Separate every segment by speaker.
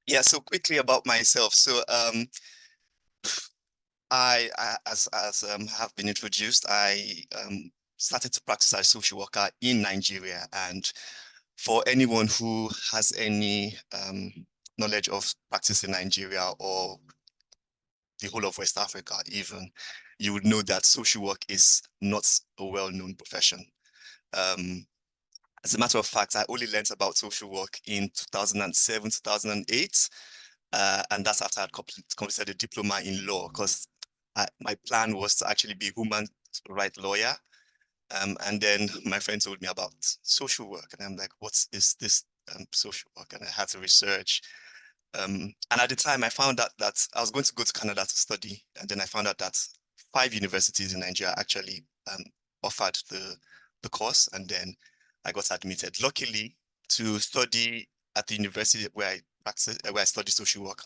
Speaker 1: Yeah, so quickly about myself. So as have been introduced, I started to practice as a social worker in Nigeria. And for anyone who has any knowledge of practice in Nigeria or the whole of West Africa, even, you would know that social work is not a well-known profession. Um, as a matter of fact, I only learned about social work in 2007, 2008. And that's after I'd completed a diploma in law, because my plan was to actually be a human rights lawyer. And then my friend told me about social work, and I'm like, what is this social work? And I had to research. And at the time, I found out that I was going to go to Canada to study, and then I found out that 5 universities in Nigeria actually offered the course, and then I got admitted. Luckily, to study at the university where I practice, where I study social work,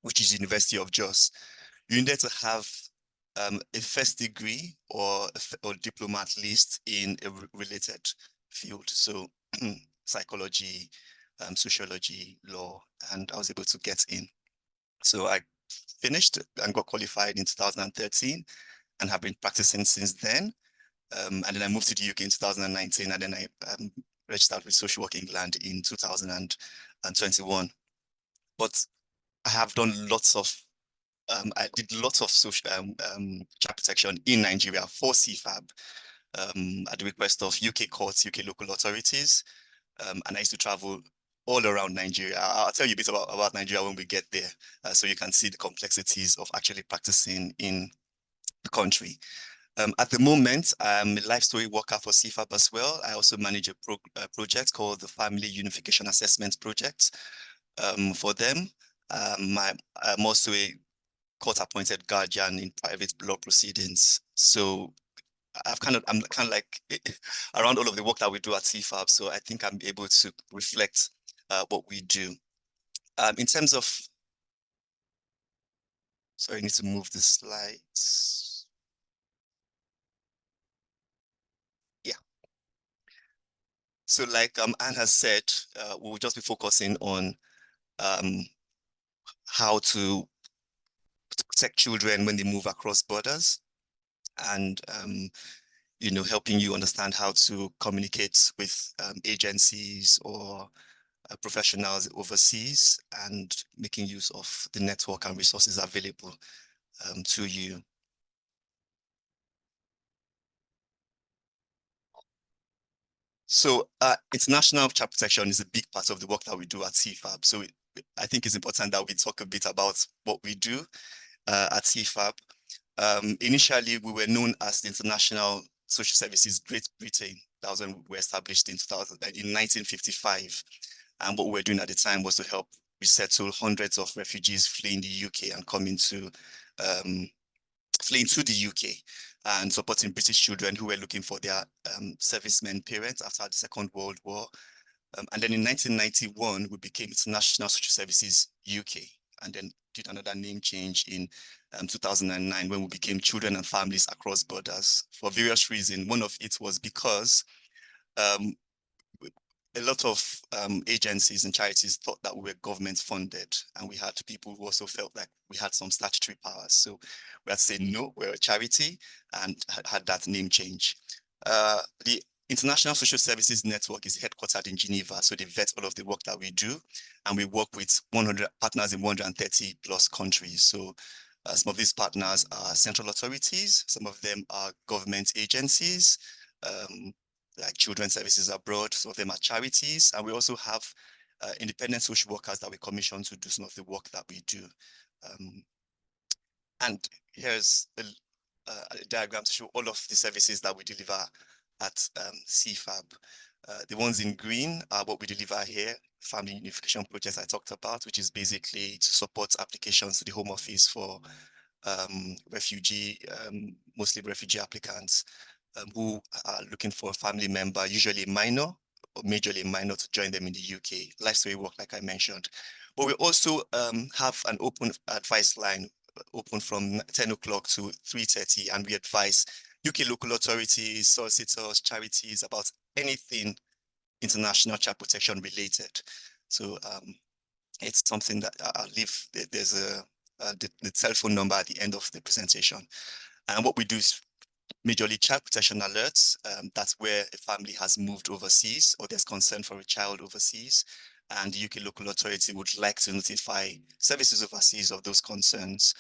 Speaker 1: which is University of Jos, you needed to have a first degree or diploma at least in a related field. So psychology, sociology, law, and I was able to get in. So I finished and got qualified in 2013 and have been practicing since then. And then I moved to the UK in 2019, and then I registered with Social Work England in 2021. But I have done I did lots of social child protection in Nigeria for CFAB at the request of UK courts, UK local authorities. And I used to travel all around Nigeria. I'll tell you a bit about Nigeria when we get there, so you can see the complexities of actually practicing in the country. At the moment, I'm a life story worker for CFAB as well. I also manage a project called the Family Unification Assessment Project for them. I'm also a court-appointed guardian in private law proceedings. So I'm kind of like around all of the work that we do at CFAB. So I think I'm able to reflect what we do. In terms of, sorry, I need to move the slides. Yeah. So like Anne has said, we'll just be focusing on um, how to protect children when they move across borders, and helping you understand how to communicate with agencies or professionals overseas, and making use of the network and resources available to you. So international child protection is a big part of the work that we do at CFAB. So I think it's important that we talk a bit about what we do at CFAB. Initially, we were known as the International Social Services Great Britain. That was when we were established in 1955. And what we were doing at the time was to help resettle hundreds of refugees fleeing the UK and fleeing to the UK, and supporting British children who were looking for their servicemen parents after the Second World War. And then in 1991, we became International Social Services UK, and then did another name change in 2009 when we became Children and Families Across Borders for various reasons. One of it was because um, a lot of agencies and charities thought that we were government funded, and we had people who also felt like we had some statutory powers. So we had to say, no, we're a charity, and had that name change. The International Social Services Network is headquartered in Geneva, so they vet all of the work that we do, and we work with 100 partners in 130 plus countries. So some of these partners are central authorities, some of them are government agencies, like Children's Services Abroad. Some of them are charities, and we also have independent social workers that we commission to do some of the work that we do. And here's a diagram to show all of the services that we deliver at CFAB. The ones in green are what we deliver here, family unification projects I talked about, which is basically to support applications to the Home Office for mostly refugee applicants who are looking for a family member, usually a minor or majorly a minor, to join them in the UK. Life story work, like I mentioned. But we also have an open advice line, open from 10 o'clock to 3:30, and we advise UK local authorities, solicitors, charities about anything international child protection related. So It's something that I'll leave. There's the telephone number at the end of the presentation. And what we do is majorly child protection alerts. That's where a family has moved overseas or there's concern for a child overseas. And the UK local authority would like to notify services overseas of those concerns.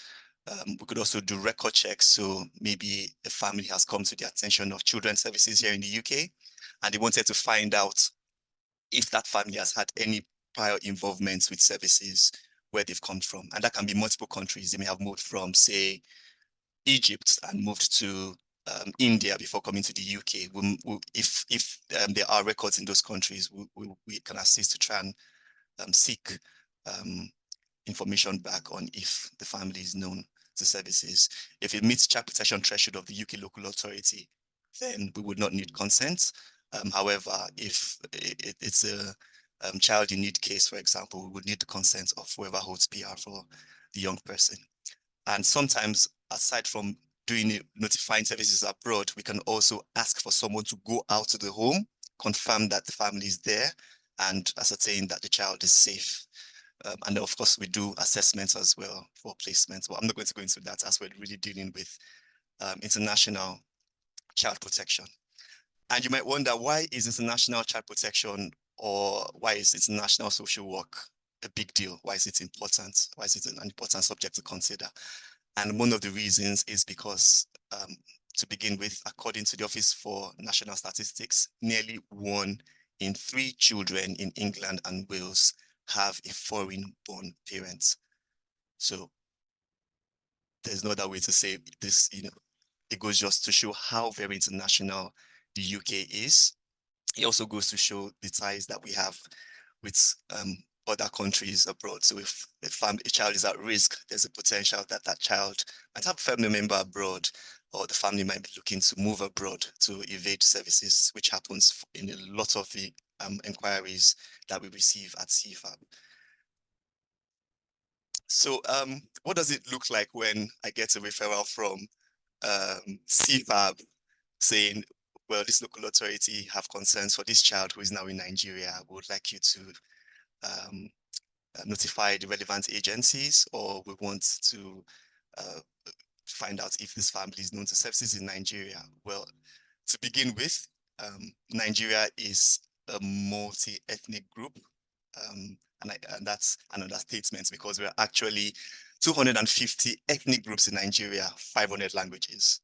Speaker 1: We could also do record checks. So maybe a family has come to the attention of children's services here in the UK, and they wanted to find out if that family has had any prior involvement with services where they've come from. And that can be multiple countries. They may have moved from, say, Egypt and moved to India before coming to the UK. If there are records in those countries, we can assist to try and seek um, information back on if the family is known to services. If it meets child protection threshold of the UK local authority, then we would not need consent. However, if it's a child in need case, for example, we would need the consent of whoever holds PR for the young person. And sometimes, aside from doing it, notifying services abroad, we can also ask for someone to go out to the home, confirm that the family is there, and ascertain that the child is safe. And of course, we do assessments as well for placements. But I'm not going to go into that as we're really dealing with international child protection. And you might wonder, why is international child protection or why is international social work a big deal? Why is it important? Why is it an important subject to consider? And one of the reasons is because, to begin with, according to the Office for National Statistics, nearly 1 in 3 children in England and Wales have a foreign-born parent. So there's no other way to say this, it goes just to show how very international the UK is. It also goes to show the ties that we have with other countries abroad. So if a child is at risk, there's a potential that that child might have a family member abroad, or the family might be looking to move abroad to evade services, which happens in a lot of the inquiries that we receive at CFAB. So what does it look like when I get a referral from CFAB saying, well, this local authority have concerns for this child who is now in Nigeria. We would like you to notify the relevant agencies, or we want to uh, find out if this family is known to services in Nigeria. Well, to begin with, Nigeria is a multi-ethnic group. And that's an understatement because we're actually 250 ethnic groups in Nigeria, 500 languages.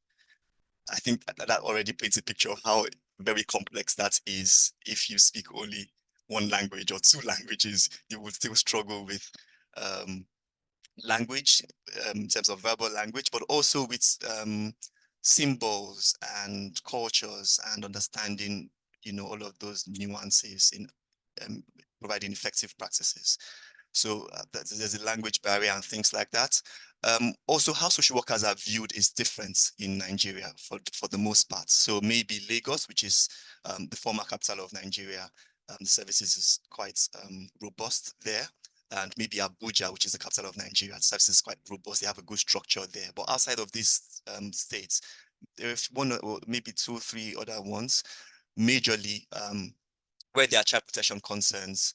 Speaker 1: I think that already paints a picture of how very complex that is. If you speak only one language or 2 languages, you would still struggle with um, language in terms of verbal language, but also with symbols and cultures and understanding, all of those nuances in um, providing effective practices. So there's a language barrier and things like that. Also, how social workers are viewed is different in Nigeria for the most part. So maybe Lagos, which is the former capital of Nigeria, the services is quite robust there. And maybe Abuja, which is the capital of Nigeria, the services is quite robust. They have a good structure there. But outside of these states, there's one or maybe 2 or 3 other ones, majorly where there are child protection concerns.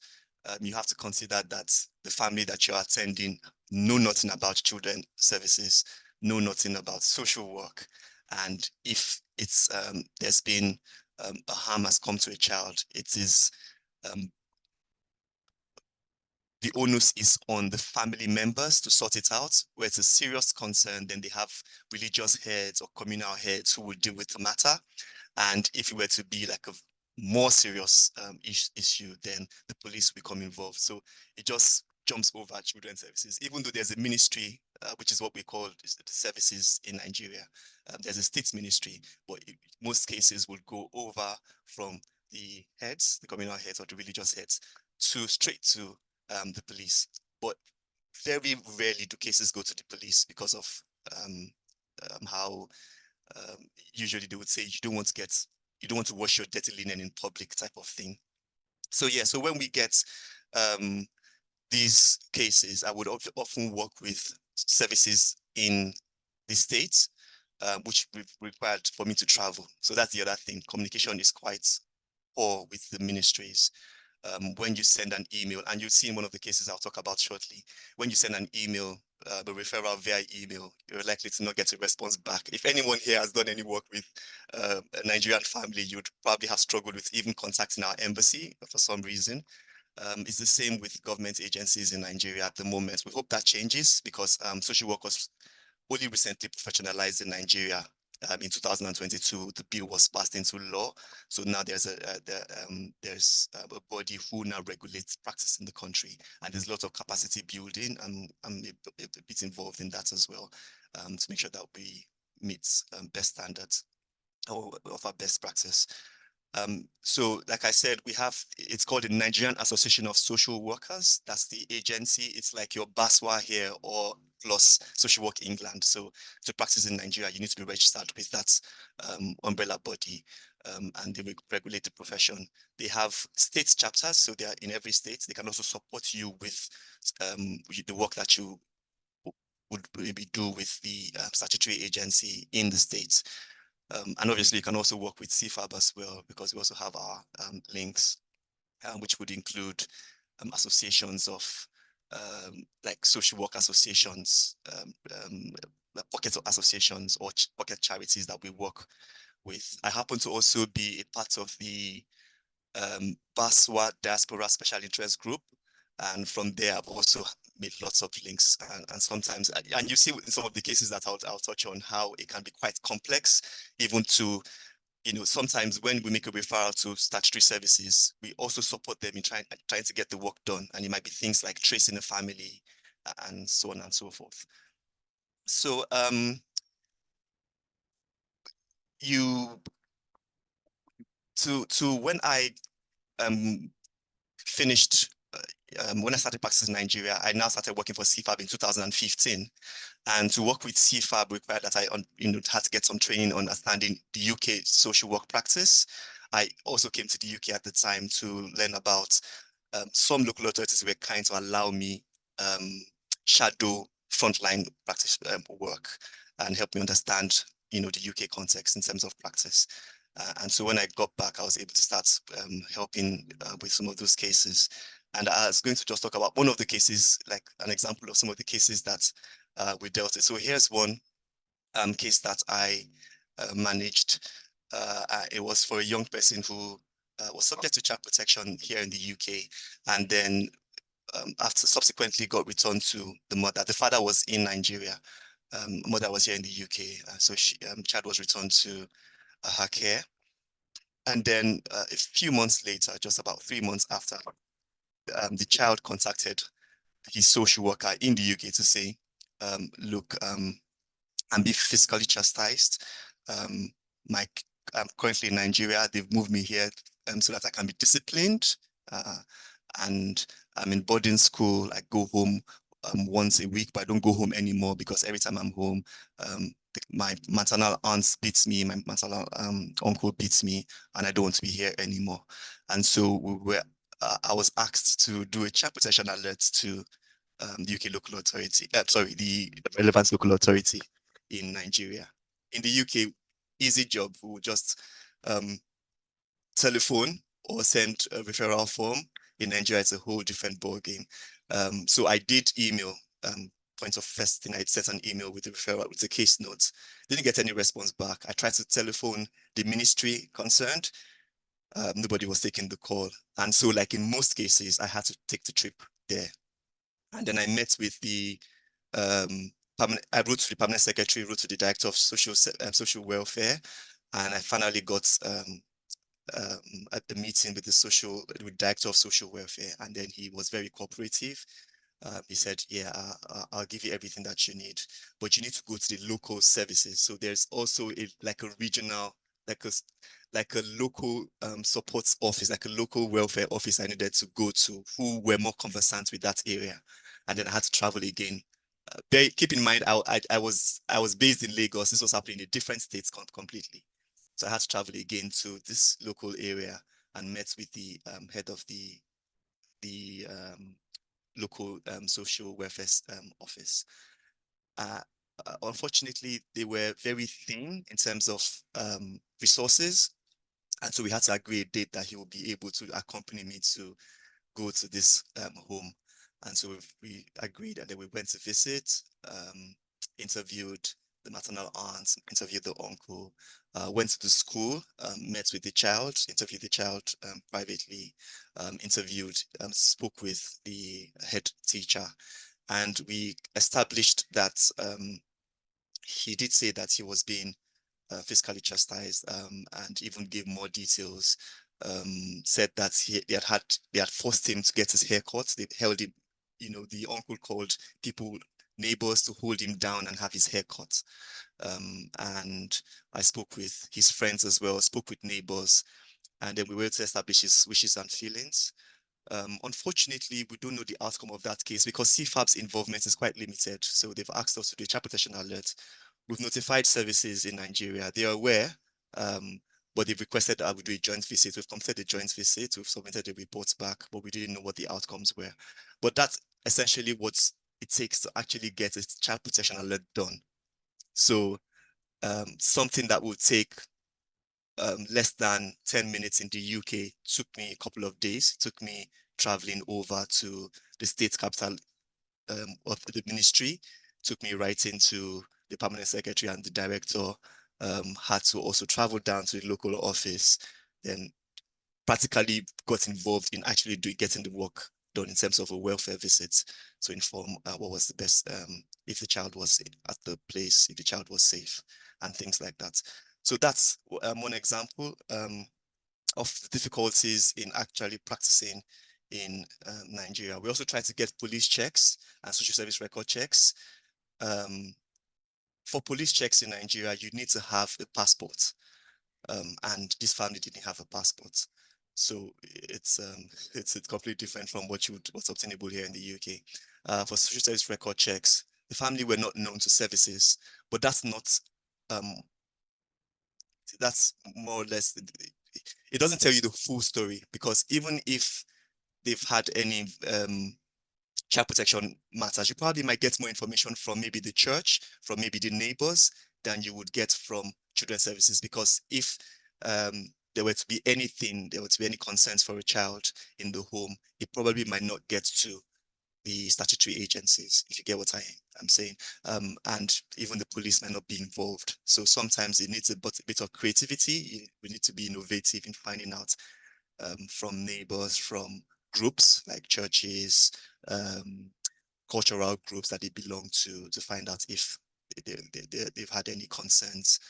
Speaker 1: You have to consider that the family that you're attending know nothing about children services, know nothing about social work. And if it's there's been a harm has come to a child, it is the onus is on the family members to sort it out. Where it's a serious concern, then they have religious heads or communal heads who will deal with the matter. And if it were to be like a more serious issue, then the police will become involved. So it just jumps over children's services, even though there's a ministry, which is what we call the services in Nigeria. There's a state ministry, but most cases will go over from the heads, the communal heads or the religious heads, to straight to the police. But very rarely do cases go to the police because of how usually they would say you don't want to wash your dirty linen in public type of thing. So yeah, so when we get these cases, I would often work with services in the States, which required for me to travel. So that's the other thing. Communication is quite poor with the ministries. when you send an email, and you'll see in one of the cases I'll talk about shortly, when you send an email, the referral via email, you're likely to not get a response back. If anyone here has done any work with a Nigerian family, you'd probably have struggled with even contacting our embassy for some reason. It's the same with government agencies in Nigeria at the moment. We hope that changes because social workers only recently professionalized in Nigeria. In 2022, the bill was passed into law. So now there's a body who now regulates practice in the country, and there's lots of capacity building. I'm a bit involved in that as well, to make sure that we meet best standards or offer best practice. So like I said, it's called the Nigerian Association of Social Workers. That's the agency. It's like your BASWA here or plus Social Work England. So to practice in Nigeria, you need to be registered with that umbrella body, and they regulate the profession. They have state chapters, so they are in every state. They can also support you with the work that you would maybe do with the statutory agency in the states. And obviously, you can also work with CFAB as well, because we also have our links, which would include associations of like social work associations, pocket associations or pocket charities that we work with. I happen to also be a part of the BASWA Diaspora Special Interest Group. And from there, I've also made lots of links, and sometimes, and you see in some of the cases that I'll touch on how it can be quite complex, even to, sometimes when we make a referral to statutory services, we also support them in trying to get the work done. And it might be things like tracing a family and so on and so forth. So you to when I finished when I started practicing in Nigeria, I now started working for CFAB in 2015. And to work with CFAB required that I had to get some training on understanding the UK social work practice. I also came to the UK at the time to learn about some local authorities were kind to allow me shadow frontline practice work and help me understand, the UK context in terms of practice. And so when I got back, I was able to start helping with some of those cases. And I was going to just talk about one of the cases, like an example of some of the cases that we dealt with. So here's one case that I managed. It was for a young person who was subject to child protection here in the UK, and then after subsequently got returned to the mother. The father was in Nigeria. Mother was here in the UK, so child was returned to her care. And then a few months later, just about 3 months after, the child contacted his social worker in the UK to say, look, I'm being physically chastised. Um, I'm currently in Nigeria. They've moved me here so that I can be disciplined. And I'm in boarding school. I go home once a week, but I don't go home anymore because every time I'm home, my maternal aunt beats me, my maternal uncle beats me, and I don't want to be here anymore. And so I was asked to do a child protection alert to the UK local authority, sorry, the relevant local authority in Nigeria. In the UK, easy job. We would just telephone or send a referral form. In Nigeria, it's a whole different ballgame. So I did email. Point of first thing, I sent an email with the referral with the case notes. Didn't get any response back. I tried to telephone the ministry concerned. Nobody was taking the call. And so, like in most cases, I had to take the trip there. And then I met with the I wrote to the permanent secretary, wrote to the director of social welfare, and I finally got at the meeting with with director of social welfare, and then he was very cooperative. He said, "Yeah, I'll give you everything that you need, but you need to go to the local services." So there's also like a regional, like a local support office, like a local welfare office I needed to go to, who were more conversant with that area, and then I had to travel again. Keep in mind, I was based in Lagos. This was happening in a different state completely. So I had to travel again to this local area and met with the head of the local social welfare office. Uh, Unfortunately, they were very thin in terms of resources. And so we had to agree a date that he will be able to accompany me to go to this home. And so we agreed, and then we went to visit, interviewed the maternal aunt, interviewed the uncle, went to the school, met with the child, interviewed the child privately, interviewed, spoke with the head teacher, and we established that he did say that he was being physically chastised, and even gave more details. Said that they had forced him to get his hair cut. They held him, the uncle called people, neighbors, to hold him down and have his hair cut. And I spoke with his friends as well, spoke with neighbors, and then we were able to establish his wishes and feelings. Unfortunately, we don't know the outcome of that case because CFAB's involvement is quite limited. So they've asked us to do a child protection alert. We've notified services in Nigeria. They are aware, but they've requested that we do a joint visit. We've completed a joint visit. We've submitted the reports back, but we didn't know what the outcomes were. But that's essentially what it takes to actually get a child protection alert done. So something that will take less than 10 minutes in the UK took me a couple of days. It took me traveling over to the state capital of the ministry, took me right into the permanent secretary, and the director had to also travel down to the local office, then practically got involved in actually getting the work done in terms of a welfare visit to inform what was the best, if the child was at the place, if the child was safe, and things like that. So that's one example of the difficulties in actually practicing in Nigeria. We also try to get police checks and social service record checks. For police checks in Nigeria, you need to have a passport, and this family didn't have a passport. So it's completely different from what's obtainable here in the UK. For social service record checks, the family were not known to services, but that's not that's more or less, it doesn't tell you the full story, because even if they've had any child protection matters, you probably might get more information from maybe the church, from maybe the neighbors, than you would get from children's services. Because if there were to be anything, there were to be any concerns for a child in the home, it probably might not get to the statutory agencies, if you get what I'm saying. And even the police might not be involved. So sometimes it needs a bit of creativity. We need to be innovative in finding out from neighbors, from groups like churches, cultural groups that they belong to find out if they've had any concerns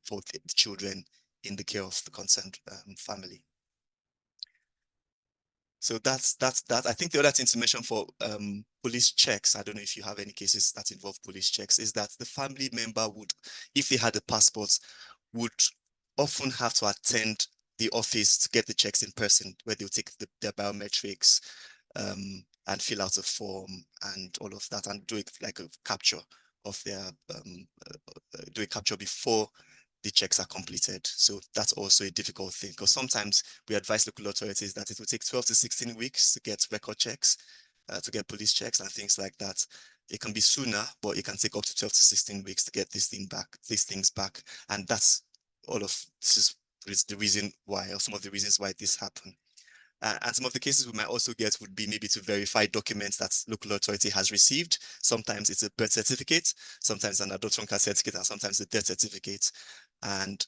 Speaker 1: for the children in the care of the concerned family. So that's that. I think the other thing to mention for police checks, I don't know if you have any cases that involve police checks, is that the family member would, if they had a passport, would often have to attend the office to get the checks in person, where they'll take their biometrics and fill out a form and all of that, and do it like a capture of their do a capture before the checks are completed. So that's also a difficult thing, because sometimes we advise local authorities that it will take 12 to 16 weeks to get record checks, to get police checks and things like that. It can be sooner, but it can take up to 12 to 16 weeks to get these things back. And that's all of this is the reason why, or some of the reasons why this happened. And some of the cases we might also get would be maybe to verify documents that local authority has received. Sometimes it's a birth certificate, sometimes an adoption card certificate, and sometimes a death certificate. And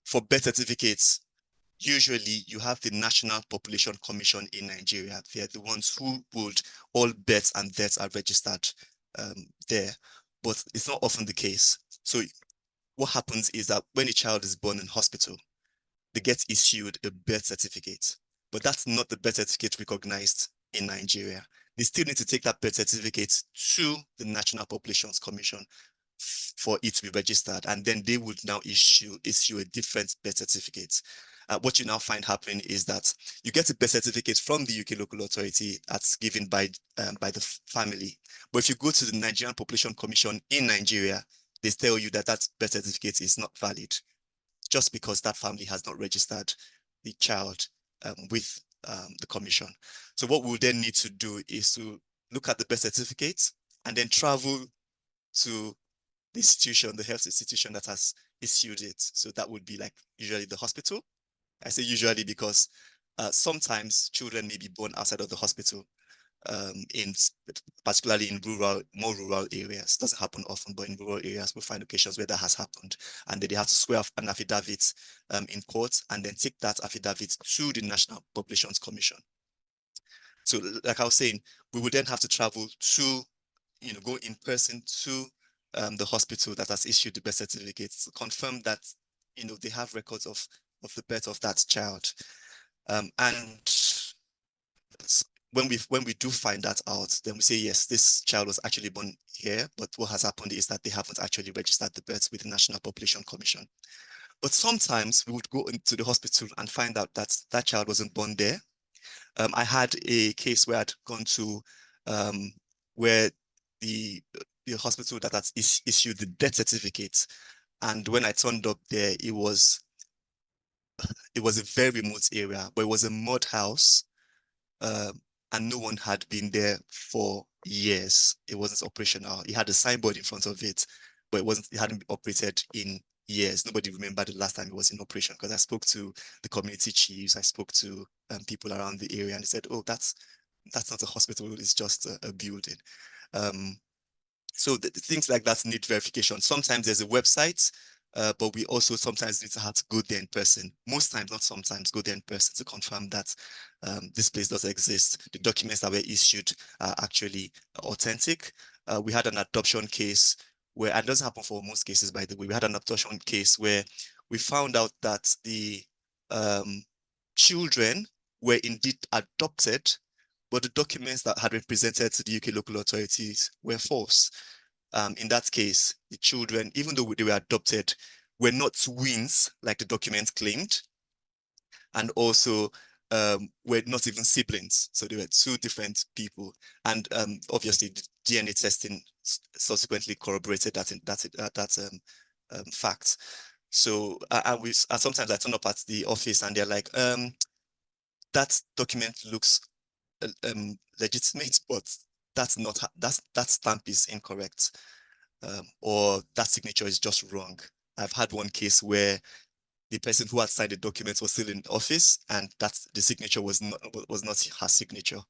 Speaker 1: for birth certificates, usually you have the National Population Commission in Nigeria. They're the ones who would, all births and deaths are registered there, but it's not often the case. So what happens is that when a child is born in hospital, they get issued a birth certificate, but that's not the birth certificate recognized in Nigeria. They still need to take that birth certificate to the National Populations Commission for it to be registered, and then they would now issue a different birth certificate. What you now find happening is that you get a birth certificate from the UK local authority that's given by the family, but if you go to the Nigerian Population Commission in Nigeria, they tell you that that birth certificate is not valid, just because that family has not registered the child with the commission. So what we'll then need to do is to look at the birth certificate and then travel to the institution, the health institution that has issued it. So that would be like usually the hospital. I say usually because sometimes children may be born outside of the hospital, in particularly in more rural areas. Doesn't happen often, but in rural areas, we find occasions where that has happened, and then they have to swear off an affidavit in court, and then take that affidavit to the National Populations Commission. So, like I was saying, we would then have to travel to, go in person to the hospital that has issued the birth certificate to confirm that, they have records of the birth of that child. And when we do find that out, then we say, yes, this child was actually born here, but what has happened is that they haven't actually registered the birth with the National Population Commission. But sometimes we would go into the hospital and find out that that child wasn't born there. I had a case where I'd gone to where the the hospital that has issued the death certificate, and when I turned up there, it was a very remote area, but it was a mud house, um, and no one had been there for years. It wasn't operational. It had a signboard in front of it, but it hadn't been operated in years. Nobody remembered the last time it was in operation, because I spoke to the community chiefs, I spoke to people around the area, and they said, "Oh, that's not a hospital, it's just a building." Um, so things like that need verification. Sometimes there's a website, but we also sometimes need to have to go there in person. Most times, not sometimes, go there in person to confirm that this place does exist. The documents that were issued are actually authentic. We had an adoption case where, and it doesn't happen for most cases, by the way, we had an adoption case where we found out that the um, children were indeed adopted, but the documents that had been presented to the UK local authorities were false. In that case, the children, even though they were adopted, were not twins like the document claimed, and also were not even siblings. So they were two different people. And obviously, the DNA testing subsequently corroborated that fact. So and sometimes I turn up at the office and they're like, that document looks legitimate, but that's not that stamp is incorrect, or that signature is just wrong. I've had one case where the person who had signed the document was still in office, and the signature was not her signature.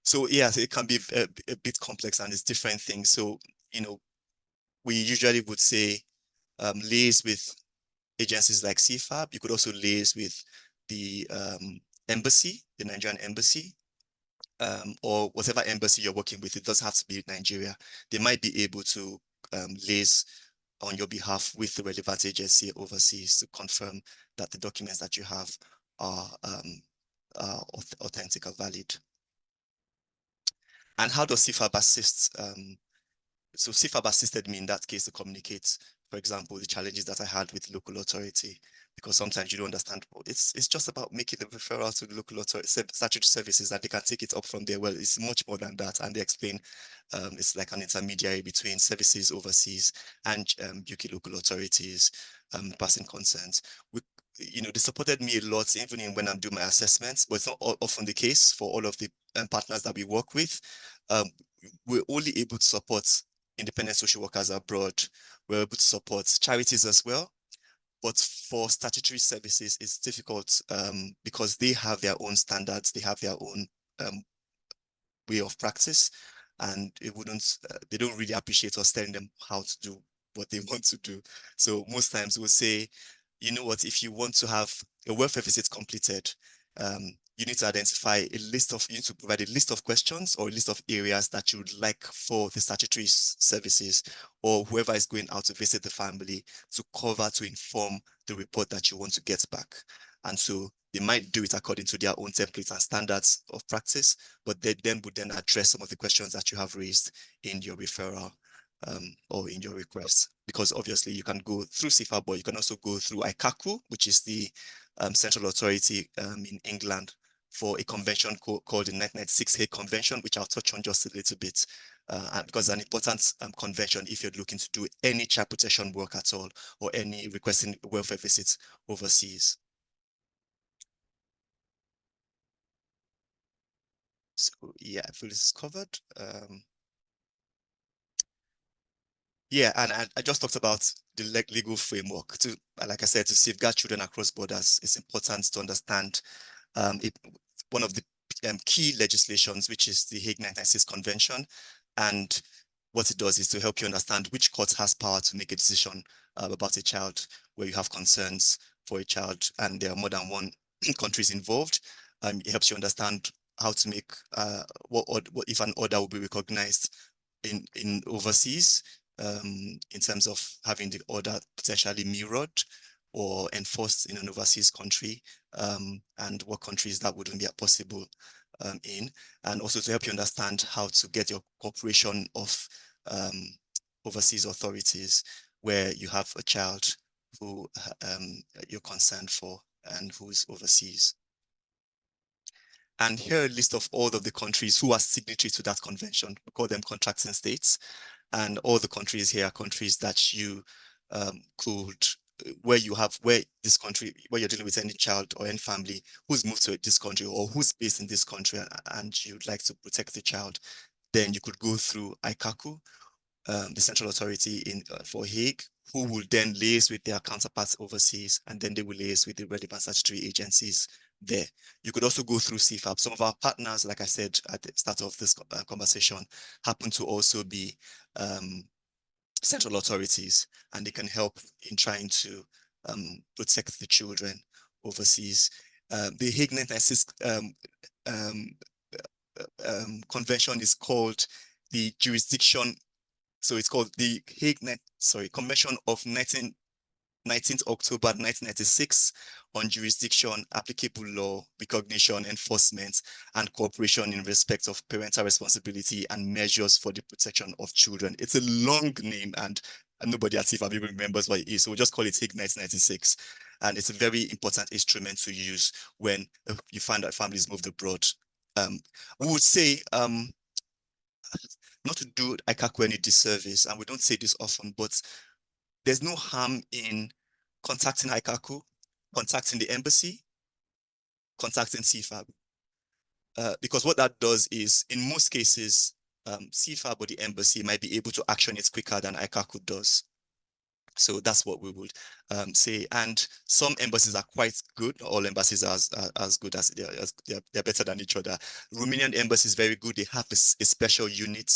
Speaker 1: So yeah, so it can be a bit complex, and it's different things. So we usually would say liaise with agencies like CFAB. You could also liaise with the embassy, the Nigerian embassy, or whatever embassy you're working with. It doesn't have to be Nigeria. They might be able to liaise on your behalf with the relevant agency overseas to confirm that the documents that you have are authentic or valid. And how does CFAB assist? So CFAB assisted me in that case to communicate, for example, the challenges that I had with local authority, because sometimes you don't understand. It's just about making the referral to the local authority, statutory services, that they can take it up from there. Well, it's much more than that, and they explain it's like an intermediary between services overseas and UK local authorities, passing concerns. They supported me a lot, even when I'm doing my assessments, but it's not often the case for all of the partners that we work with. Um, we're only able to support independent social workers abroad. We're able to support charities as well. But for statutory services, it's difficult because they have their own standards, they have their own way of practice, and they don't really appreciate us telling them how to do what they want to do. So most times we'll say, you know what, if you want to have a welfare visit completed, you need to you need to provide a list of questions or a list of areas that you would like for the statutory services or whoever is going out to visit the family to cover, to inform the report that you want to get back. And so they might do it according to their own templates and standards of practice, but they then would then address some of the questions that you have raised in your referral or in your request. Because obviously you can go through CFAB, but you can also go through ICACU, which is the central authority in England, for a convention called the 1996 Hague Convention, which I'll touch on just a little bit, because it's an important convention if you're looking to do any child protection work at all or any requesting welfare visits overseas. So yeah, I feel this is covered. Yeah, and I just talked about the legal framework to, like I said, to safeguard children across borders. It's important to understand it, one of the key legislations, which is the Hague 1996 Convention. And what it does is to help you understand which court has power to make a decision about a child where you have concerns for a child and there are more than one countries involved. It helps you understand how to make what if an order will be recognized in overseas, in terms of having the order potentially mirrored or enforced in an overseas country, and what countries that wouldn't be possible in, and also to help you understand how to get your cooperation of um, overseas authorities where you have a child who you're concerned for and who is overseas. And here are a list of all of the countries who are signatory to that convention. We call them contracting states. And all the countries here are countries that you could, where this country, where you're dealing with any child or any family who's moved to this country or who's based in this country, and you'd like to protect the child, then you could go through ICACU, the central authority in for Hague, who will then liaise with their counterparts overseas, and then they will liaise with the relevant statutory agencies there. You could also go through CFAB. Some of our partners, like I said at the start of this conversation, happen to also be central authorities, and they can help in trying to protect the children overseas. The Hague 1996 um, convention is called the jurisdiction. So it's called the Convention of 19th October 1996 on jurisdiction, applicable law, recognition, enforcement, and cooperation in respect of parental responsibility and measures for the protection of children. It's a long name, and nobody at CFAB even remembers what it is. So we'll just call it Hague 1996. And it's a very important instrument to use when you find that families moved abroad. We would say, not to do ICACU any disservice, and we don't say this often, but there's no harm in contacting ICACU, contacting the embassy, contacting CFAB. Because what that does is, in most cases, CFAB or the embassy might be able to action it quicker than ICACU does. So that's what we would say. And some embassies are quite good. All embassies are as good as they're better than each other. Romanian embassy is very good. They have a special unit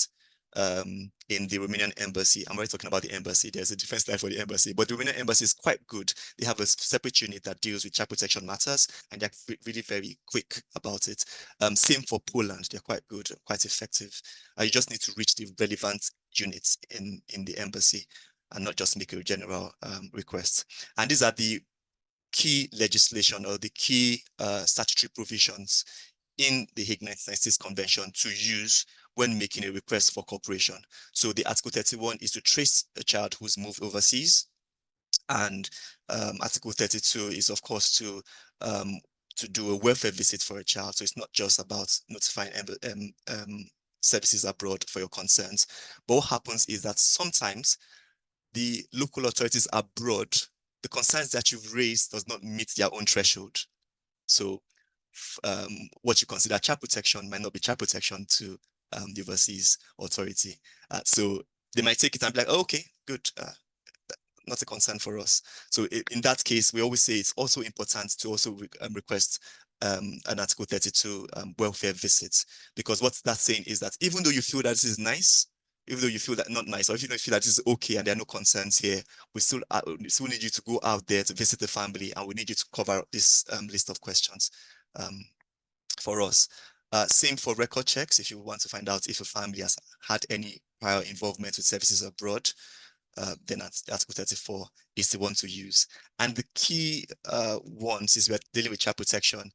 Speaker 1: in the Romanian embassy. I'm already talking about the embassy. There's a different slide for the embassy, but the Romanian embassy is quite good. They have a separate unit that deals with child protection matters, and they're really very quick about it. Same for Poland. They're quite good, quite effective. You just need to reach the relevant units in the embassy and not just make a general request. And these are the key legislation or the key statutory provisions in the Hague 1996 Convention to use when making a request for cooperation. So the Article 31 is to trace a child who's moved overseas. And Article 32 is, of course, to do a welfare visit for a child. So it's not just about notifying services abroad for your concerns. But what happens is that sometimes the local authorities abroad, the concerns that you've raised does not meet their own threshold. So what you consider child protection might not be child protection to the overseas authority. So they might take it and be like, oh, okay, good, not a concern for us. So in that case, we always say it's also important to also request an Article 32 welfare visit, because what that's saying is that even though you feel that this is nice, even though you feel that not nice, or if you don't feel that this is okay and there are no concerns here, we still need you to go out there to visit the family, and we need you to cover this list of questions for us. Same for record checks. If you want to find out if a family has had any prior involvement with services abroad, then Article 34 is the one to use. And the key ones is we're dealing with child protection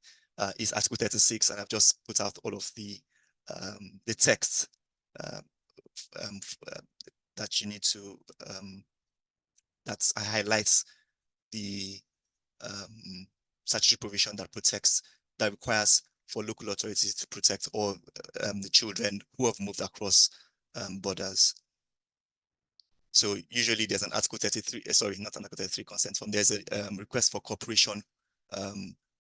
Speaker 1: is Article 36, and I've just put out all of the text uh, um, that you need to, that highlights the statutory provision that requires for local authorities to protect all the children who have moved across borders. So usually there's an Article 33, sorry, not an Article 33 consent form. There's a request for cooperation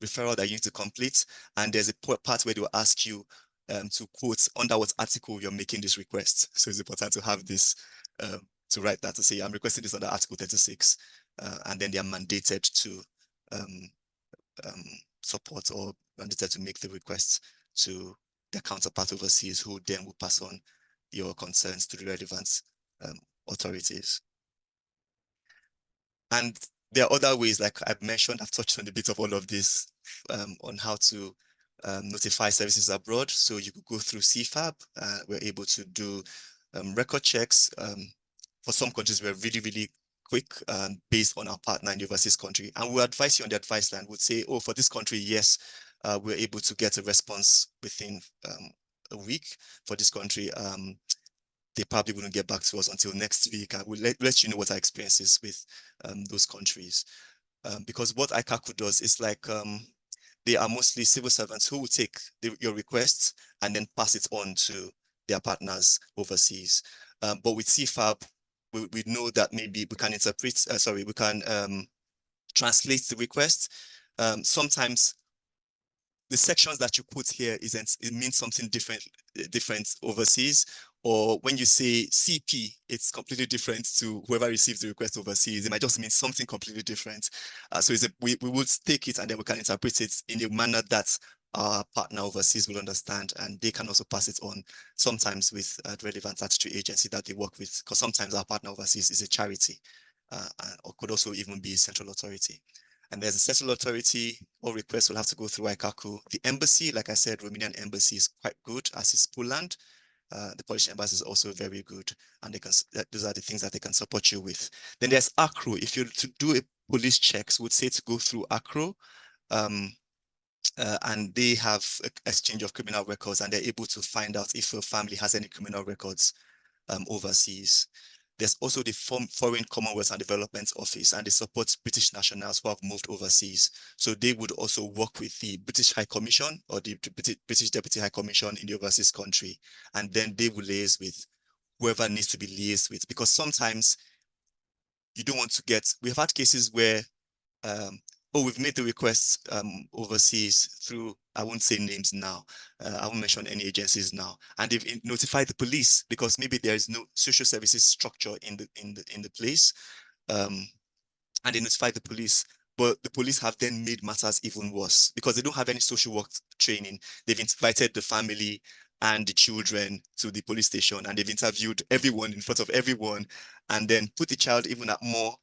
Speaker 1: referral that you need to complete. And there's a part where they will ask you to quote under what article you're making this request. So it's important to have this to write that to say, I'm requesting this under Article 36, and then they are mandated to um, um, support or mandated to make the requests to their counterpart overseas, who then will pass on your concerns to the relevant um, authorities. And there are other ways, like I've mentioned, I've touched on a bit of all of this on how to notify services abroad. So you could go through CFAB. We're able to do record checks. For some countries, we're really, really quick based on our partner in the overseas country. And we'll advise you on the advice line. We'll say, oh, for this country, yes, we're able to get a response within a week. For this country, they probably wouldn't get back to us until next week. I will let you know what our experience is with those countries. Because what ICACU does is like, they are mostly civil servants who will take your requests and then pass it on to their partners overseas. But with CFAB, we know that maybe we can interpret, we can translate the request. Sometimes the sections that you put here it means something different overseas. Or when you say CP, it's completely different to whoever receives the request overseas. It might just mean something completely different. So we will take it and then we can interpret it in a manner that our partner overseas will understand, and they can also pass it on, sometimes with the relevant statutory agency that they work with, because sometimes our partner overseas is a charity, or could also even be a central authority. And there's a central authority. All requests will have to go through ICACU. The embassy, like I said, Romanian embassy is quite good, as is Poland. The Polish embassy is also very good, and those are the things that they can support you with. Then there's ACRO. If you're to do a police checks, would say to go through ACRO, and they have exchange of criminal records, and they're able to find out if a family has any criminal records overseas. There's also the Foreign Commonwealth and Development Office, and they support British nationals who have moved overseas. So they would also work with the British High Commission or the British Deputy High Commission in the overseas country. And then they will liaise with whoever needs to be liaised with, because sometimes you don't want to we've had cases where we've made the requests overseas through, I won't say names now, I won't mention any agencies now, and they've notified the police because maybe there is no social services structure in the place, and they notify the police. But the police have then made matters even worse because they don't have any social work training. They've invited the family and the children to the police station, and they've interviewed everyone in front of everyone, and then put the child even at more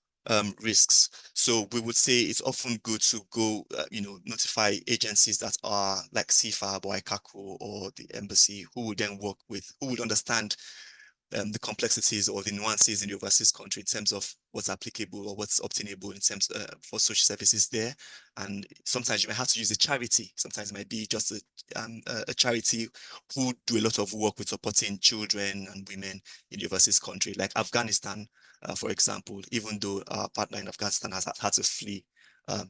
Speaker 1: risks. So we would say it's often good to go, notify agencies that are like CFAB or ICACO or the embassy, who would then work with, who would understand the complexities or the nuances in the overseas country in terms of what's applicable or what's obtainable in terms for social services there. And sometimes you might have to use a charity. Sometimes it might be just a charity who do a lot of work with supporting children and women in the overseas country, like Afghanistan, for example, even though our partner in Afghanistan has had to flee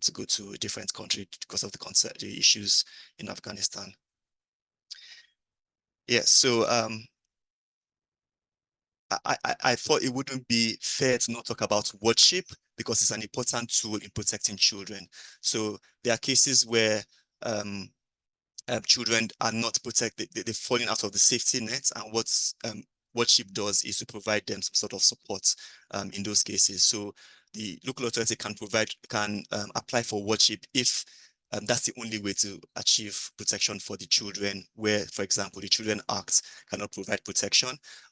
Speaker 1: to go to a different country because of the issues in Afghanistan. Yeah, so I thought it wouldn't be fair to not talk about wardship because it's an important tool in protecting children. So there are cases where children are not protected, they're falling out of the safety net, and wardship does is to provide them some sort of support in those cases. So the local authority can apply for wardship if that's the only way to achieve protection for the children, where, for example, the Children Act cannot provide protection,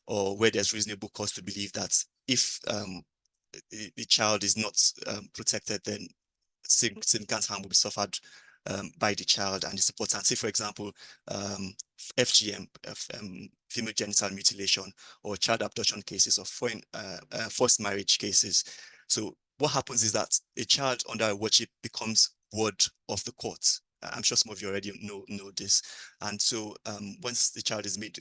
Speaker 1: or where there's reasonable cause to believe that if the child is not protected, then significant harm will be suffered by the child and the support. And say, for example, FGM, female genital mutilation, or child abduction cases, or forced marriage cases. So what happens is that a child under a wardship becomes ward of the court. I'm sure some of you already know this. And so once the child is made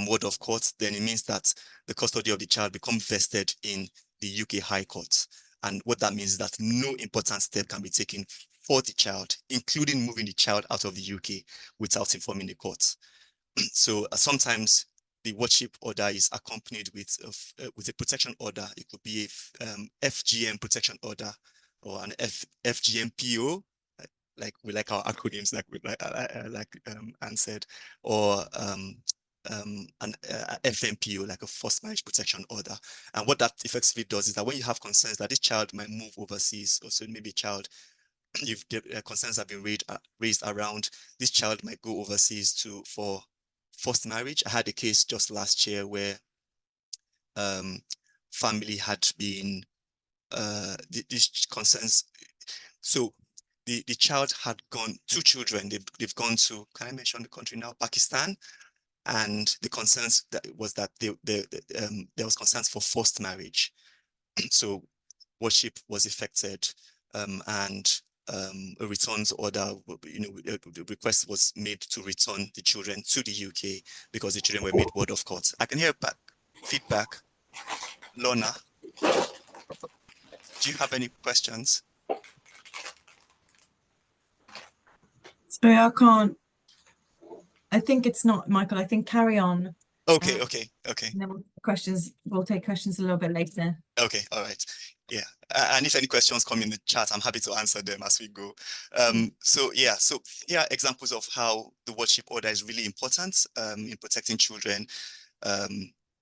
Speaker 1: ward of court, then it means that the custody of the child becomes vested in the UK High Court. And what that means is that no important step can be taken for the child, including moving the child out of the UK without informing the court. So sometimes the wardship order is accompanied with a protection order. It could be a FGM protection order or an FGMPO, like we like our acronyms, like Anne said, or FMPO, like a forced marriage protection order. And what that effectively does is that when you have concerns that this child might move overseas, or so maybe a child, if the concerns have been raised around this child might go overseas for forced marriage. I had a case just last year where family had been these concerns. So the child had gone, two children, they've gone to, can I mention the country now, Pakistan, and the concerns that was that there was concerns for forced marriage. So worship was affected, and a returns order, the request was made to return the children to the UK because the children were made ward of court. I can hear back feedback. Lorna, do you have any questions?
Speaker 2: Sorry, I can't. I think it's not, Michael. I think carry on.
Speaker 1: Okay.
Speaker 2: And then we'll take questions a little bit later.
Speaker 1: Okay, all right. Yeah. And if any questions come in the chat, I'm happy to answer them as we go. So here are examples of how the wardship order is really important in protecting children.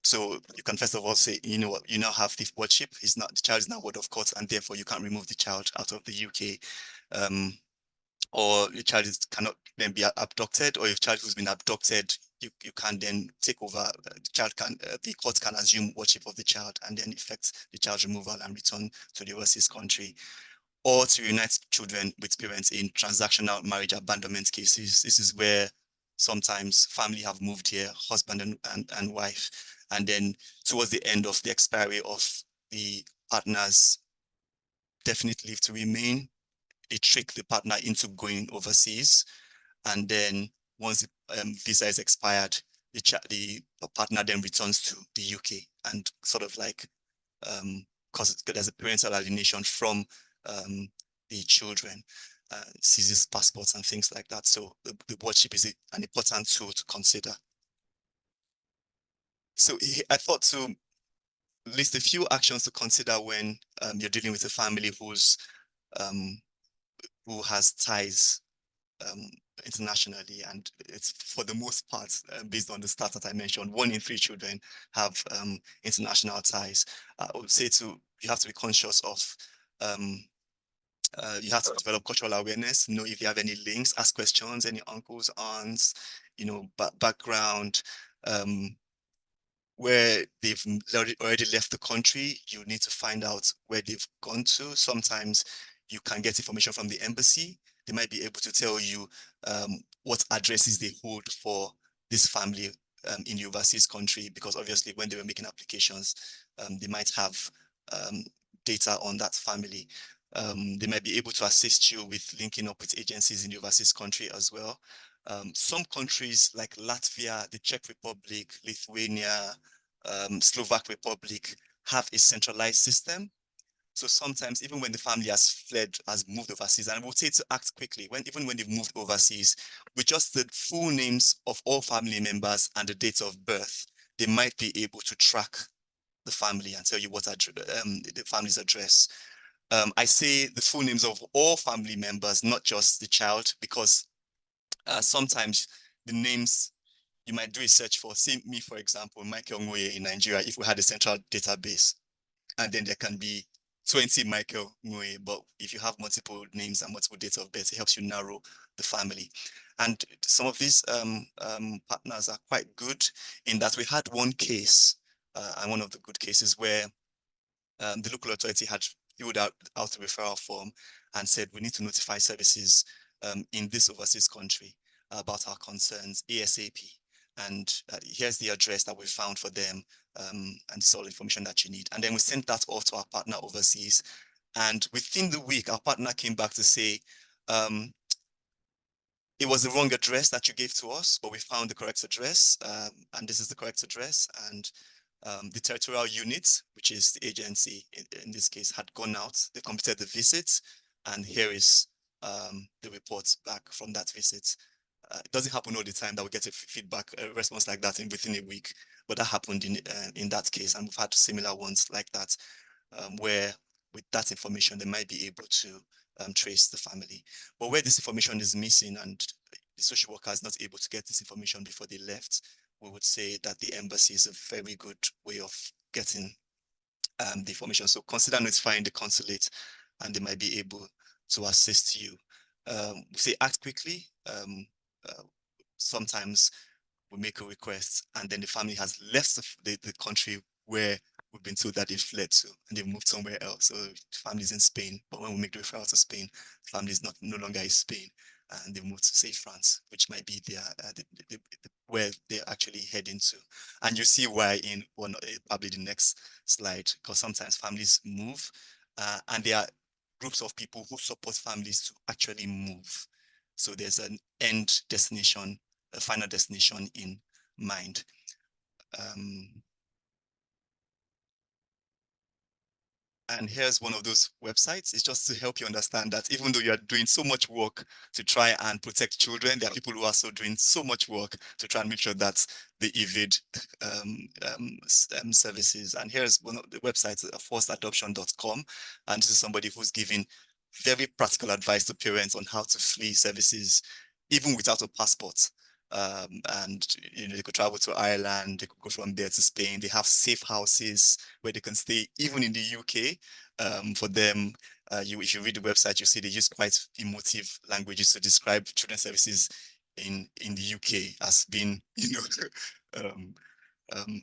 Speaker 1: So you can first of all say, you know what, you now have the wardship. The child is now ward of court, and therefore you can't remove the child out of the UK. Or your child cannot then be abducted, or if child who's been abducted, you can then take over. The court can assume wardship of the child and then effect the child's removal and return to the overseas country. Or to unite children with parents in transactional marriage abandonment cases. This is where sometimes family have moved here, husband and wife, and then towards the end of the expiry of the partner's definite leave to remain, they trick the partner into going overseas, and then once the visa is expired, the partner then returns to the UK and sort of like because there's a parental alienation from the children, seizes passports and things like that. So the wardship is an important tool to consider. So I thought to list a few actions to consider when you're dealing with a family who has ties internationally, and it's for the most part based on the stats that I mentioned, 1 in 3 children have international ties. I would say you have to be conscious of you have to develop cultural awareness, know if you have any links, ask questions, any uncles, aunts, background, where they've already left the country. You need to find out where they've gone to. Sometimes you can get information from the embassy. They might be able to tell you what addresses they hold for this family in the overseas country, because obviously when they were making applications, they might have data on that family. They might be able to assist you with linking up with agencies in the overseas country as well. Some countries like Latvia, the Czech Republic, Lithuania, Slovak Republic have a centralized system. So sometimes, even when the family has moved overseas, and we'll say to act quickly, even when they've moved overseas, with just the full names of all family members and the date of birth, they might be able to track the family and tell you what the family's address. I say the full names of all family members, not just the child, because sometimes the names you might do a search for, say me, for example, Michael Nwoye in Nigeria, if we had a central database, and then there can be 20 Michael Nwoye, but if you have multiple names and multiple dates of birth, it helps you narrow the family. And some of these partners are quite good in that we had one case, and one of the good cases where the local authority had filled out the referral form and said, we need to notify services in this overseas country about our concerns ASAP. And here's the address that we found for them, and it's all information that you need. And then we sent that off to our partner overseas. And within the week, our partner came back to say, it was the wrong address that you gave to us, but we found the correct address, and this is the correct address. And the territorial unit, which is the agency in this case, had gone out, they completed the visit, and here is the report back from that visit. It doesn't happen all the time that we get a response like that within a week, but that happened in that case, and we've had similar ones like that, where with that information, they might be able to trace the family. But where this information is missing and the social worker is not able to get this information before they left, we would say that the embassy is a very good way of getting the information. So consider notifying the consulate, and they might be able to assist you. We say act quickly. Uh, Sometimes we make a request and then the family has left the country where we've been told that they fled to, and they've moved somewhere else. So the family's in Spain, but when we make the referral to Spain, the family is not no longer in Spain, and they moved to say France, which might be their where they're actually heading to. And you see why in one probably the next slide, because sometimes families move, and there are groups of people who support families to actually move. So there's an end destination, a final destination in mind. And here's one of those websites. It's just to help you understand that even though you are doing so much work to try and protect children, there are people who are also doing so much work to try and make sure that they evade services. And here's one of the websites, forcedadoption.com. And this is somebody who's giving very practical advice to parents on how to flee services, even without a passport. And they could travel to Ireland, they could go from there to Spain. They have safe houses where they can stay, even in the UK. For them, if you read the website, you see they use quite emotive languages to describe children's services in the UK as being,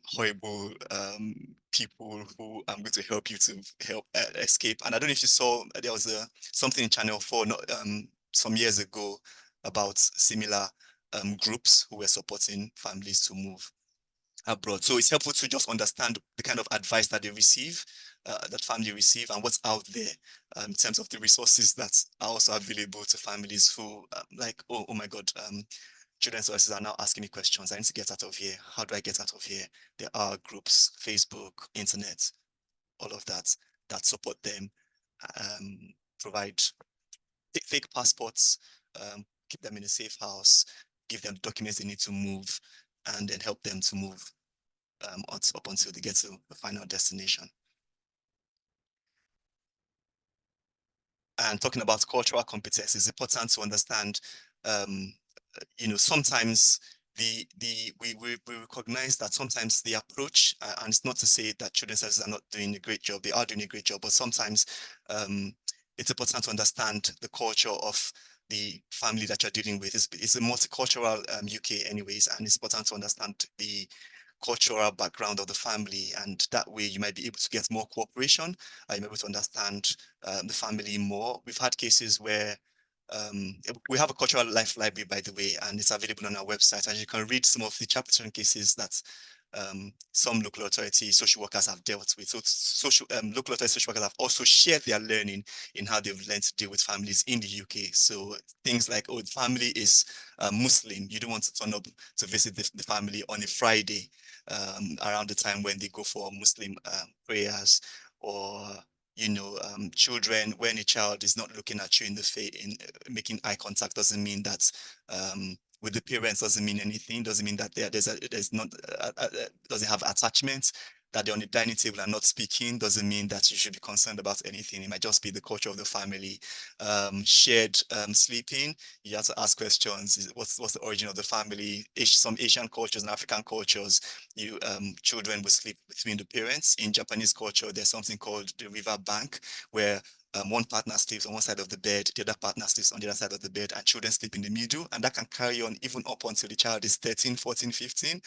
Speaker 1: horrible people who I'm going to help you to help escape. And I don't know if you saw, there was something in Channel 4 some years ago about similar groups who were supporting families to move abroad. So it's helpful to just understand the kind of advice that they receive, that family receive, and what's out there in terms of the resources that are also available to families who like, oh my God, children's services are now asking me questions. I need to get out of here. How do I get out of here? There are groups, Facebook, internet, all of that, that support them, um, provide fake passports, keep them in a safe house, give them documents they need to move, and then help them to move up until they get to the final destination. And talking about cultural competence, it's important to understand, sometimes we recognize that sometimes the approach, and it's not to say that children's services are not doing a great job, they are doing a great job, but sometimes it's important to understand the culture of the family that you're dealing with. It's a multicultural UK anyways, and it's important to understand the cultural background of the family, and that way you might be able to get more cooperation. I'm able to understand the family more. We've had cases where we have a cultural life library, by the way, and it's available on our website, and you can read some of the chapters and cases that some local authority social workers have dealt with. So local authority social workers have also shared their learning in how they've learned to deal with families in the UK. So things like, oh, the family is Muslim. You don't want to turn up to visit the family on a Friday around the time when they go for Muslim prayers, or children, when a child is not looking at you in the face, in making eye contact, doesn't mean that with the parents doesn't mean anything. Doesn't mean that there's not doesn't have attachment. That they're on the dining table and not speaking doesn't mean that you should be concerned about anything. It might just be the culture of the family. Shared sleeping, you have to ask questions. What's the origin of the family? Some Asian cultures and African cultures, children will sleep between the parents. In Japanese culture, there's something called the river bank, where one partner sleeps on one side of the bed, the other partner sleeps on the other side of the bed, and children sleep in the middle. And that can carry on even up until the child is 13, 14, 15.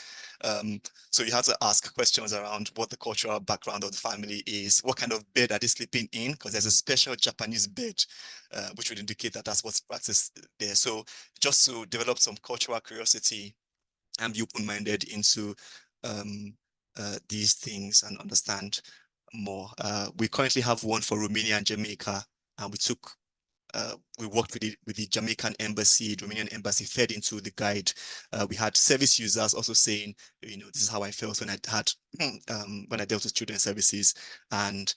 Speaker 1: So you have to ask questions around what the cultural background of the family is, what kind of bed are they sleeping in, because there's a special Japanese bed, which would indicate that that's what's practiced there. So just to develop some cultural curiosity and be open-minded into these things and understand more. We currently have one for Romania and Jamaica, and we worked with the Jamaican embassy, the Romanian embassy fed into the guide. We had service users also saying, this is how I felt when I had when I dealt with children's services, and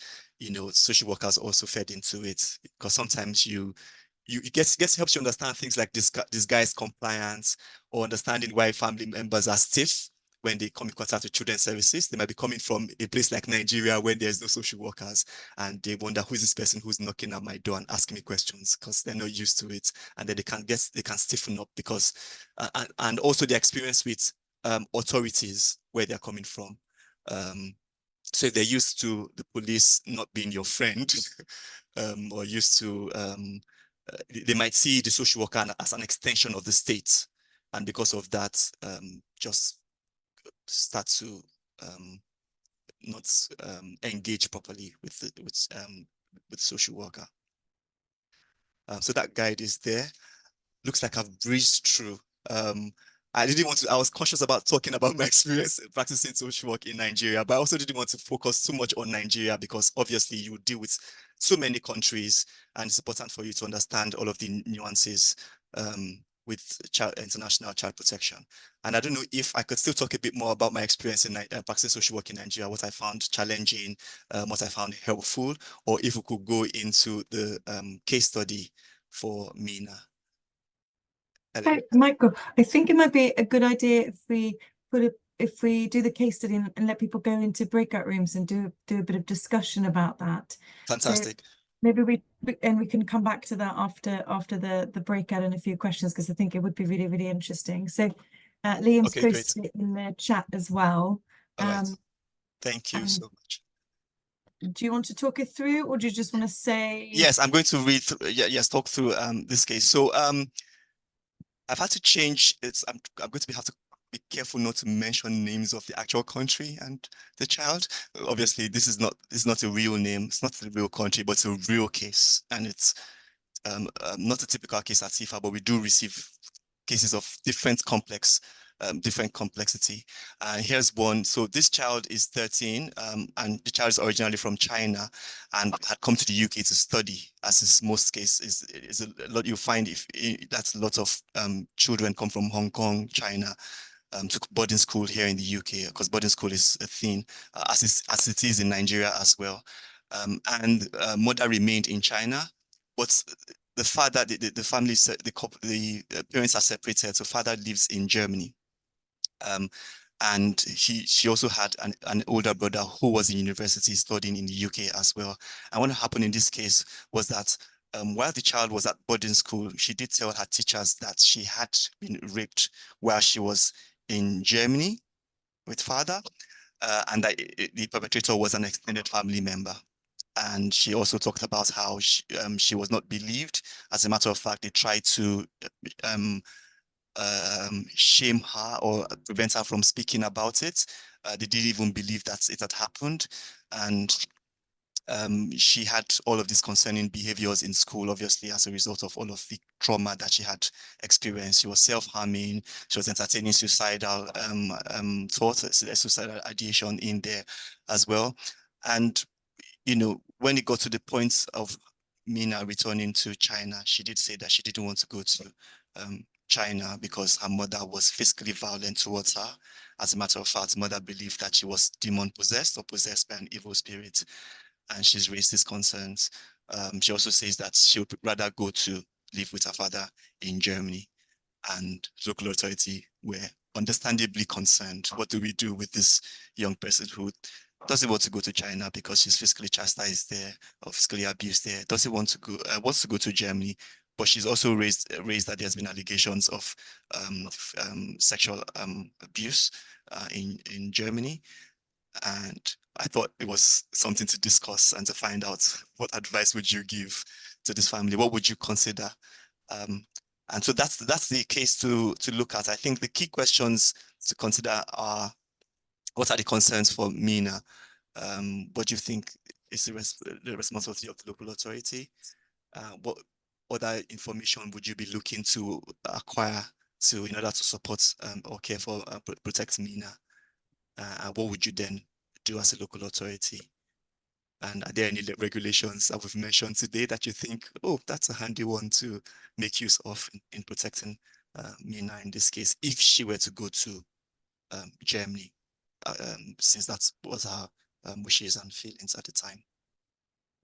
Speaker 1: social workers also fed into it, because sometimes it gets helps you understand things like this guy's compliance, or understanding why family members are stiff when they come in contact with children's services. They might be coming from a place like Nigeria where there's no social workers, and they wonder, who is this person who's knocking at my door and asking me questions, because they're not used to it, and then they can stiffen up because and also the experience with authorities where they're coming from. So if they're used to the police not being your friend, or used to, they might see the social worker as an extension of the state. And because of that, just start to not engage properly with the social worker. So that guide is there. Looks like I've breezed through. I didn't want to, I was conscious about talking about my experience practicing social work in Nigeria, but I also didn't want to focus too much on Nigeria because obviously you deal with so many countries and it's important for you to understand all of the nuances with international child protection. And I don't know if I could still talk a bit more about my experience in practicing social work in Nigeria, what I found challenging, what I found helpful, or if we could go into the case study for Mina.
Speaker 2: Hey, Michael, I think it might be a good idea if we do the case study and let people go into breakout rooms and do a bit of discussion about that.
Speaker 1: Fantastic.
Speaker 2: So maybe we can come back to that after the breakout and a few questions because I think it would be really interesting. So Liam's
Speaker 1: Okay, great.
Speaker 2: posted it in the chat as well.
Speaker 1: All right. Thank you so much.
Speaker 2: Do you want to talk it through or do you just want to say?
Speaker 1: Yes, I'm going to read through, yes, talk through this case. So I've had to change it's I'm going to have to be careful not to mention names of the actual country and the child. Obviously, this is not a real name, it's not a real country, but it's a real case. And it's not a typical case at CFAB, but we do receive cases of different complexity. Here's one. So this child is 13, and the child is originally from China and had come to the UK to study, as is most cases. Is a lot you find if that's a lot of children come from Hong Kong, China, to boarding school here in the UK, because boarding school is a thing, as it is in Nigeria as well. And mother remained in China, but the father, the family, the parents are separated, so father lives in Germany. And she also had an older brother who was in university studying in the UK as well. And what happened in this case was that while the child was at boarding school, she did tell her teachers that she had been raped while she was in Germany with father, and that the perpetrator was an extended family member. And she also talked about how she was not believed. As a matter of fact, they tried to shame her or prevent her from speaking about it. They didn't even believe that it had happened. And she had all of these concerning behaviors in school, obviously, as a result of all of the trauma that she had experienced. She was self-harming. She was entertaining suicidal thoughts, suicidal ideation in there as well. And, you know, when it got to the point of Mina returning to China, she did say that she didn't want to go to China because her mother was physically violent towards her. As a matter of fact, mother believed that she was demon possessed or possessed by an evil spirit, and she's raised these concerns. She also says that she would rather go to live with her father in Germany, and local authority were understandably concerned. What do we do with this young person who doesn't want to go to China because she's physically chastised there or physically abused there? Doesn't want to go, wants to go to Germany, but she's also raised that there's been allegations of sexual abuse in Germany. And I thought it was something to discuss and to find out what advice would you give to this family? What would you consider? And so that's the case to look at. I think the key questions to consider are, what are the concerns for Mina? What do you think is the responsibility of the local authority? What other information would you be looking to acquire in order to support or care for protect Mina? And what would you then do as a local authority? And are there any regulations that we've mentioned today that you think, oh, that's a handy one to make use of in protecting Mina in this case, if she were to go to Germany, since that was her wishes and feelings at the time?